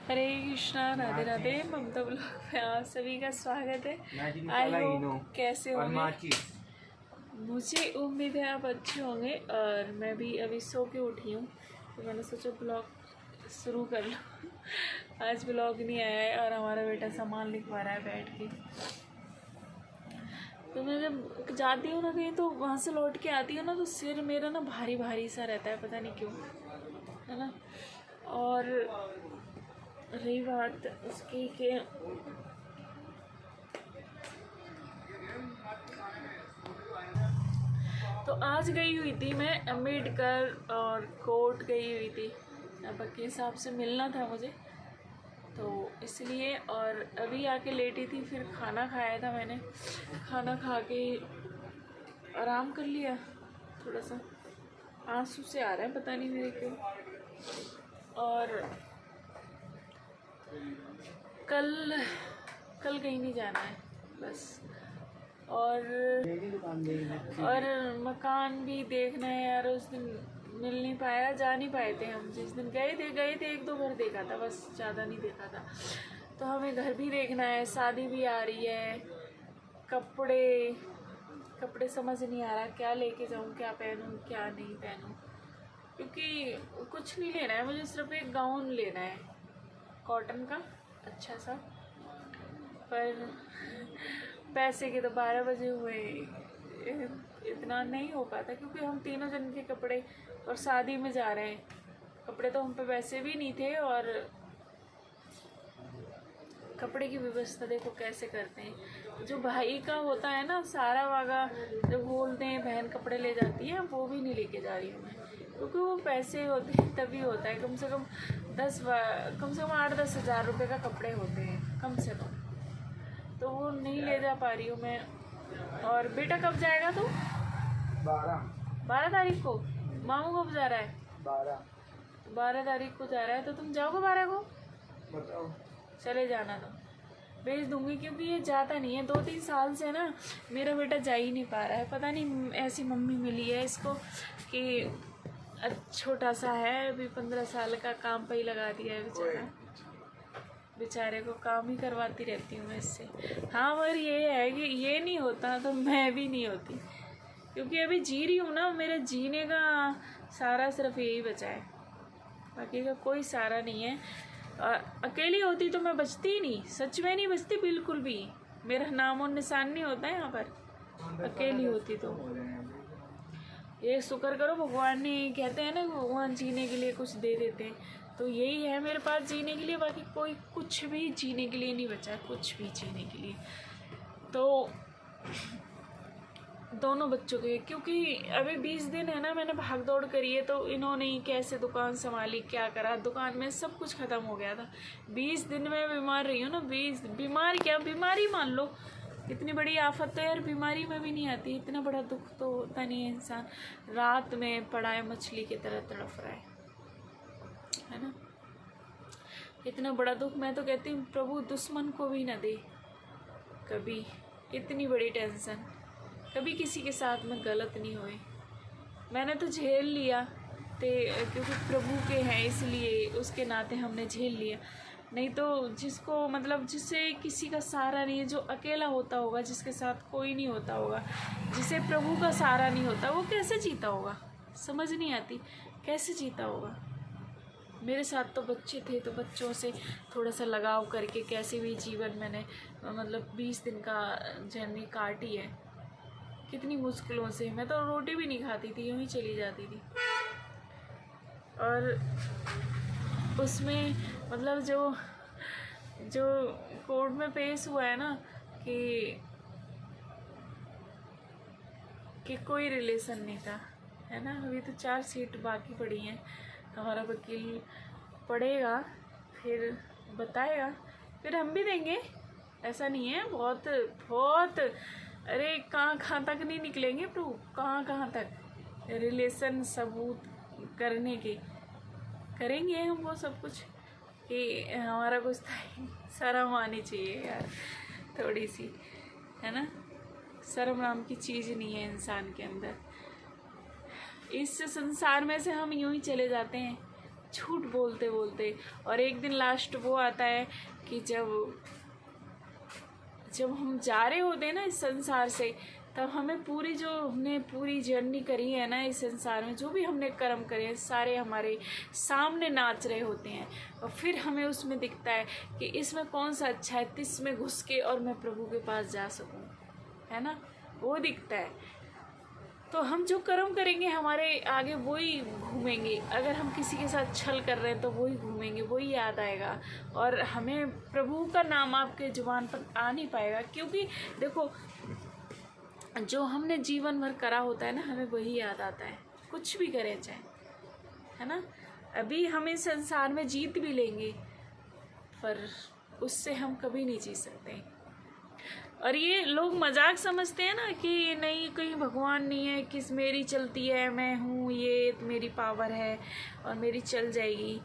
हरे कृष्णा, राधे राधे। ममता blog में आप सभी का स्वागत है। आई होप कैसे होंगे। मुझे उम्मीद है आप अच्छे होंगे। और मैं भी अभी सो के उठी हूँ तो मैंने सोचा ब्लॉग शुरू कर लो। आज ब्लॉग नहीं आया है और हमारा बेटा सामान लिखवा रहा है बैठ के। तो मैं जब जाती हूँ ना कहीं तो वहाँ से लौट के आती हूँ ना तो सिर मेरा ना भारी भारी सा रहता है, पता नहीं क्यों, है ना। और रही बात उसकी कि तो आज गई हुई थी मैं अम्बेडकर और कोर्ट गई हुई थी। अब वकील साहब से मिलना था मुझे तो इसलिए। और अभी आके लेटी थी, फिर खाना खाया था मैंने। खाना खा के आराम कर लिया। थोड़ा सा आंसू से आ रहा है, पता नहीं मेरे क्यों। और कल कहीं नहीं जाना है बस। और मकान भी देखना है यार। उस दिन मिल नहीं पाया, जा नहीं पाए थे हम। जिस दिन गए थे एक दो घर देखा था बस, ज़्यादा नहीं देखा था। तो हमें घर भी देखना है, शादी भी आ रही है। कपड़े समझ नहीं आ रहा क्या लेके जाऊँ, क्या पहनूँ क्या नहीं पहनूँ। क्योंकि कुछ नहीं लेना है मुझे, सिर्फ एक गाउन लेना है कॉटन का अच्छा सा। पर पैसे के तो 12 बजे हुए, इतना नहीं हो पाता क्योंकि हम तीनों जन के कपड़े और शादी में जा रहे हैं। कपड़े तो हम पे वैसे भी नहीं थे और कपड़े की व्यवस्था देखो कैसे करते हैं। जो भाई का होता है ना सारा वागा, जब बोलते हैं बहन कपड़े ले जाती है, वो भी नहीं लेके जा रही हूँ मैं क्योंकि वो पैसे होते हैं तभी होता है। कम से कम 8-10 हज़ार रुपये का कपड़े होते हैं कम से कम, तो वो नहीं ले जा पा रही हूँ मैं। और बेटा कब जाएगा तू? 12 तारीख को। मामू कब जा रहा है? 12 तारीख को जा रहा है। तो तुम जाओगे 12 को? बताओ। चले जाना, तुम भेज दूंगी क्योंकि ये जाता नहीं है। 2-3 साल से ना मेरा बेटा जा ही नहीं पा रहा है। पता नहीं ऐसी मम्मी मिली है इसको कि छोटा सा है अभी 15 साल का, काम पे ही लगा दिया है बेचारे को। काम ही करवाती रहती हूँ मैं इससे। हाँ पर ये है कि ये नहीं होता तो मैं भी नहीं होती क्योंकि अभी जी रही हूँ ना। मेरे जीने का सारा सिर्फ यही बचा है, बाकी का कोई सारा नहीं है। अकेली होती तो मैं बचती ही नहीं, सच में नहीं बचती बिल्कुल भी। मेरा नाम और निशान नहीं होता है यहाँ पर अकेली होती तो। ये शुक्र करो भगवान ने, कहते हैं ना भगवान जीने के लिए कुछ दे देते हैं, तो यही है मेरे पास जीने के लिए। बाकी कोई कुछ भी जीने के लिए नहीं बचा है, कुछ भी जीने के लिए। तो दोनों बच्चों के, क्योंकि अभी 20 दिन है ना मैंने भाग दौड़ करी है तो इन्होंने कैसे दुकान संभाली, क्या करा, दुकान में सब कुछ ख़त्म हो गया था। 20 दिन में बीमार रही हूँ ना। 20 बीमार क्या, बीमारी मान लो। इतनी बड़ी आफत तो यार बीमारी में भी नहीं आती। इतना बड़ा दुख तो होता नहीं है। इंसान रात में पड़ा है मछली की तरह तड़फ रहा है ना। इतना बड़ा दुख मैं तो कहती हूँ प्रभु दुश्मन को भी न दे कभी। इतनी बड़ी टेंशन कभी किसी के साथ में गलत नहीं हुई। मैंने तो झेल लिया क्योंकि प्रभु के हैं इसलिए, उसके नाते हमने झेल लिया। नहीं तो जिसको मतलब जिससे किसी का सहारा नहीं है, जो अकेला होता होगा, जिसके साथ कोई नहीं होता होगा, जिसे प्रभु का सहारा नहीं होता, वो कैसे जीता होगा? समझ नहीं आती कैसे जीता होगा। मेरे साथ तो बच्चे थे तो बच्चों से थोड़ा सा लगाव करके कैसे भी जीवन मैंने मतलब 20 दिन का जर्नी काटी है। कितनी मुश्किलों से। मैं तो रोटी भी नहीं खाती थी, यूँ ही चली जाती थी। और उसमें मतलब जो कोर्ट में पेश हुआ है ना कि कोई रिलेशन नहीं था, है ना। अभी तो 4 सीट बाकी पड़ी हैं। हमारा वकील पढ़ेगा फिर बताएगा, फिर हम भी देंगे। ऐसा नहीं है, बहुत बहुत अरे कहाँ तक नहीं निकलेंगे प्रभु, कहाँ तक रिलेशन सबूत करने के करेंगे हम वो सब कुछ। कि हमारा कुछ शर्म आनी चाहिए यार थोड़ी सी, है ना। शर्म नाम की चीज़ नहीं है इंसान के अंदर। इस संसार में से हम यूं ही चले जाते हैं, झूठ बोलते बोलते। और एक दिन लास्ट वो आता है कि जब हम जा रहे होते हैं ना इस संसार से, तब हमें हमने पूरी जर्नी करी है ना इस संसार में, जो भी हमने कर्म करे हैं सारे हमारे सामने नाच रहे होते हैं। और फिर हमें उसमें दिखता है कि इसमें कौन सा अच्छा है, इसमें घुस के और मैं प्रभु के पास जा सकूं, है ना, वो दिखता है। तो हम जो कर्म करेंगे हमारे आगे वही घूमेंगे। अगर हम किसी के साथ छल कर रहे हैं तो वही घूमेंगे, वही याद आएगा। और हमें प्रभु का नाम आपके जुबान पर आ नहीं पाएगा, क्योंकि देखो जो हमने जीवन भर करा होता है ना, हमें वही याद आता है, कुछ भी करें चाहे, है ना। अभी हम इस संसार में जीत भी लेंगे, पर उससे हम कभी नहीं जीत सकते। और ये लोग मजाक समझते हैं ना कि नहीं, कहीं भगवान नहीं है, किस मेरी चलती है, मैं हूँ, ये मेरी पावर है और मेरी चल जाएगी।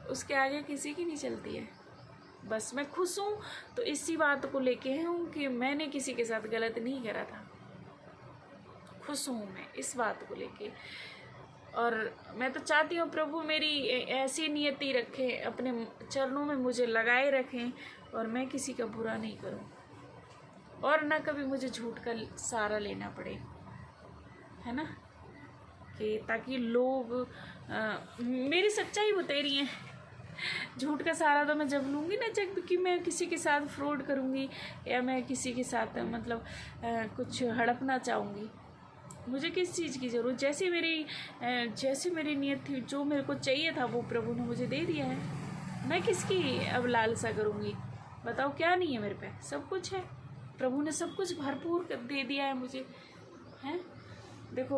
उसके आगे किसी की नहीं चलती है। बस मैं खुश हूँ तो इसी बात को लेके हूँ कि मैंने किसी के साथ गलत नहीं करा था, खुश हूँ मैं इस बात को लेके। और मैं तो चाहती हूँ प्रभु मेरी ऐसी नियति रखें, अपने चरणों में मुझे लगाए रखें, और मैं किसी का बुरा नहीं करूँ, और ना कभी मुझे झूठ का सहारा लेना पड़े, है ना, कि ताकि लोग मेरी सच्चाई बतेरी हैं। झूठ का सहारा तो मैं जब लूँगी ना, जब कि मैं किसी के साथ फ्रॉड करूँगी या मैं किसी के साथ मतलब कुछ हड़पना चाहूँगी। मुझे किस चीज़ की ज़रूरत, जैसी मेरी नीयत थी, जो मेरे को चाहिए था वो प्रभु ने मुझे दे दिया है। मैं किसकी अब लालसा करूँगी? बताओ, क्या नहीं है मेरे पे? सब कुछ है, प्रभु ने सब कुछ भरपूर दे दिया है मुझे, हैं। देखो,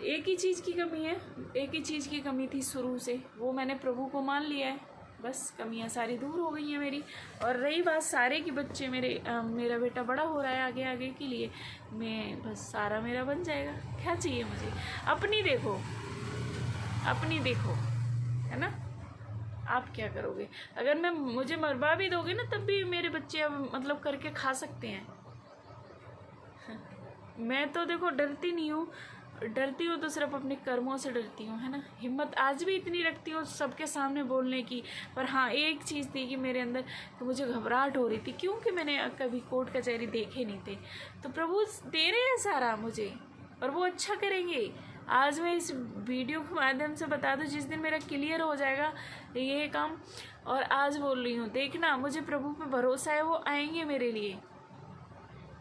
एक ही चीज़ की कमी है, एक ही चीज़ की कमी थी शुरू से, वो मैंने प्रभु को मान लिया है, बस कमियां सारी दूर हो गई हैं मेरी। और रही बात सारे के बच्चे, मेरा बेटा बड़ा हो रहा है आगे आगे के लिए, मैं बस सारा मेरा बन जाएगा। क्या चाहिए मुझे? अपनी देखो, है ना। आप क्या करोगे? अगर मुझे मरवा भी दोगे ना, तब भी मेरे बच्चे अब मतलब करके खा सकते हैं। मैं तो देखो डरती नहीं हूँ, डरती हूँ तो सिर्फ अपने कर्मों से डरती हूँ, है ना। हिम्मत आज भी इतनी रखती हूँ सबके सामने बोलने की। पर हाँ, एक चीज़ थी कि मेरे अंदर कि मुझे घबराहट हो रही थी, क्योंकि मैंने कभी कोर्ट कचहरी देखे नहीं थे। तो प्रभु दे रहे हैं सारा मुझे, और वो अच्छा करेंगे। आज मैं इस वीडियो के माध्यम से बता दूँ, जिस दिन मेरा क्लियर हो जाएगा ये काम, और आज बोल रही हूँ, देखना मुझे प्रभु पे भरोसा है, वो आएंगे मेरे लिए।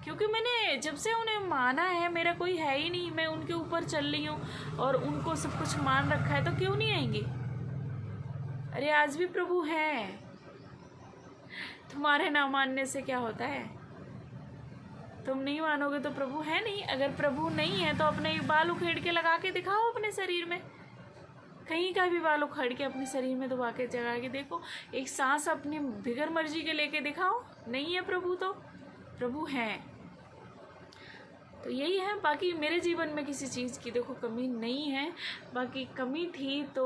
क्योंकि मैंने जब से उन्हें माना है, मेरा कोई है ही नहीं, मैं उनके ऊपर चल रही हूँ और उनको सब कुछ मान रखा है, तो क्यों नहीं आएंगे? अरे आज भी प्रभु हैं। तुम्हारे ना मानने से क्या होता है? तुम नहीं मानोगे तो प्रभु है नहीं। अगर प्रभु नहीं है तो अपने बाल उखेड़ के लगा के दिखाओ अपने शरीर में, कहीं का भी बाल उखाड़ के अपने शरीर में दबा के जगा के देखो, एक सांस अपनी बिगर मर्जी के लेके दिखाओ। नहीं है प्रभु तो प्रभु हैं। तो यही है। बाकी मेरे जीवन में किसी चीज़ की देखो कमी नहीं है, बाकी कमी थी तो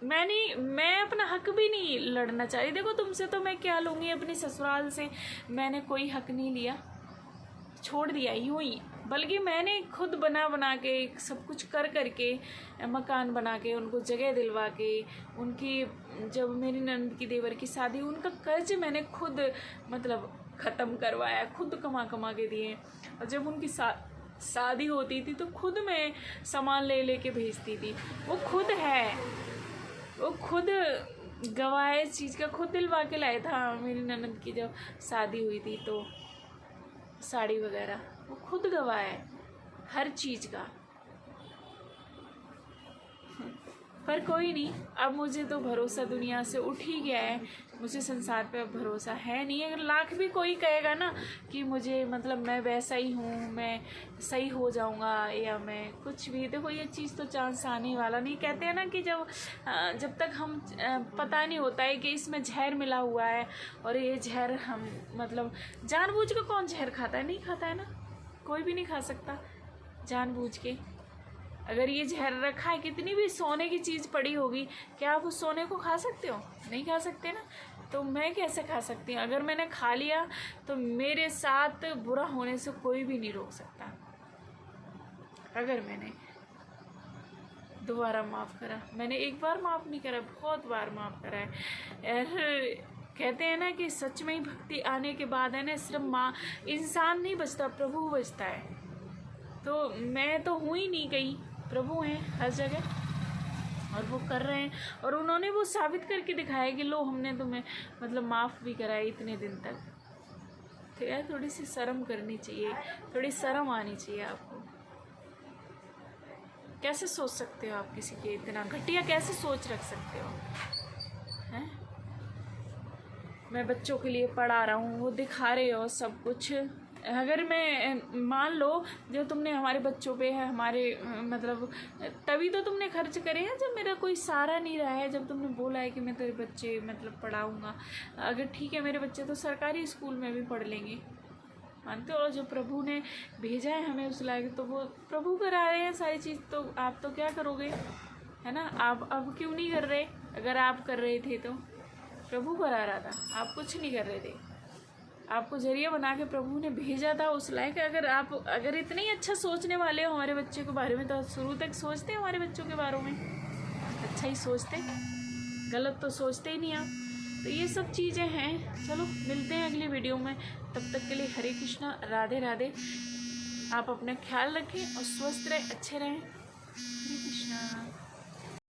मैं अपना हक भी नहीं लड़ना चाह रही। देखो, तुमसे तो मैं क्या लूँगी, अपनी ससुराल से मैंने कोई हक नहीं लिया, छोड़ दिया यूँ ही। बल्कि मैंने खुद बना के सब कुछ करके मकान बना के, उनको जगह दिलवा के, उनकी जब मेरी ननद की देवर की शादी, उनका कर्ज मैंने खुद मतलब ख़त्म करवाया, खुद कमा के दिए। और जब उनकी शादी होती थी तो खुद मैं सामान ले के भेजती थी। वो खुद है, वो खुद गवाए चीज़ का खुद दिलवा के लाया था। मेरी ननद की जब शादी हुई थी तो साड़ी वगैरह वो खुद गवाए, हर चीज़ का। पर कोई नहीं, अब मुझे तो भरोसा दुनिया से उठ ही गया है, मुझे संसार पे अब भरोसा है नहीं। अगर लाख भी कोई कहेगा ना कि मुझे मतलब मैं वैसा ही हूँ, मैं सही हो जाऊँगा या मैं कुछ भी, देखो ये चीज़ तो चांस आने वाला नहीं। कहते हैं ना कि जब तक हम पता नहीं होता है कि इसमें जहर मिला हुआ है, और ये जहर हम मतलब जानबूझ के कौन जहर खाता है? नहीं खाता है ना, कोई भी नहीं खा सकता जानबूझ के। अगर ये जहर रखा है, कितनी भी सोने की चीज़ पड़ी होगी, क्या आप उस सोने को खा सकते हो? नहीं खा सकते ना। तो मैं कैसे खा सकती हूँ? अगर मैंने खा लिया तो मेरे साथ बुरा होने से कोई भी नहीं रोक सकता। अगर मैंने दोबारा माफ़ करा। मैंने एक बार माफ़ नहीं करा, बहुत बार माफ़ करा है। और कहते हैं ना कि सच में ही भक्ति आने के बाद है ना, सिर्फ इंसान नहीं बचता, प्रभु बचता है। तो मैं तो हूँ ही नहीं कहीं, प्रभु हैं हर जगह और वो कर रहे हैं। और उन्होंने वो साबित करके दिखाया कि लो हमने तुम्हें मतलब माफ़ भी करा इतने दिन तक। तो यार थोड़ी सी शर्म करनी चाहिए, थोड़ी शर्म आनी चाहिए आपको। कैसे सोच सकते हो आप किसी के इतना घटिया, कैसे सोच रख सकते हो हैं? मैं बच्चों के लिए पढ़ा रहा हूँ, वो दिखा रहे हो सब कुछ। अगर मैं मान लो जो तुमने हमारे बच्चों पे है, हमारे मतलब तभी तो तुमने खर्च करे हैं जब मेरा कोई सहारा नहीं रहा है, जब तुमने बोला है कि मैं तेरे बच्चे मतलब पढ़ाऊँगा। अगर ठीक है मेरे बच्चे तो सरकारी स्कूल में भी पढ़ लेंगे, मानते हो। और जो प्रभु ने भेजा है हमें उस लायक, तो वो प्रभु करा रहे हैं सारी चीज़, तो आप तो क्या करोगे, है ना। आप अब क्यों नहीं कर रहे? अगर आप कर रहे थे तो प्रभु करा रहा था, आप कुछ नहीं कर रहे थे। आपको जरिया बना के प्रभु ने भेजा था उस लायक। अगर इतने ही अच्छा सोचने वाले हो हमारे बच्चे के बारे में, तो शुरू तक सोचते हमारे बच्चों के बारे में, अच्छा ही सोचते, गलत तो सोचते ही नहीं आप। तो ये सब चीज़ें हैं। चलो मिलते हैं अगली वीडियो में, तब तक के लिए हरे कृष्णा, राधे राधे। आप अपना ख्याल रखें और स्वस्थ रहें, अच्छे रहें। हरे कृष्णा।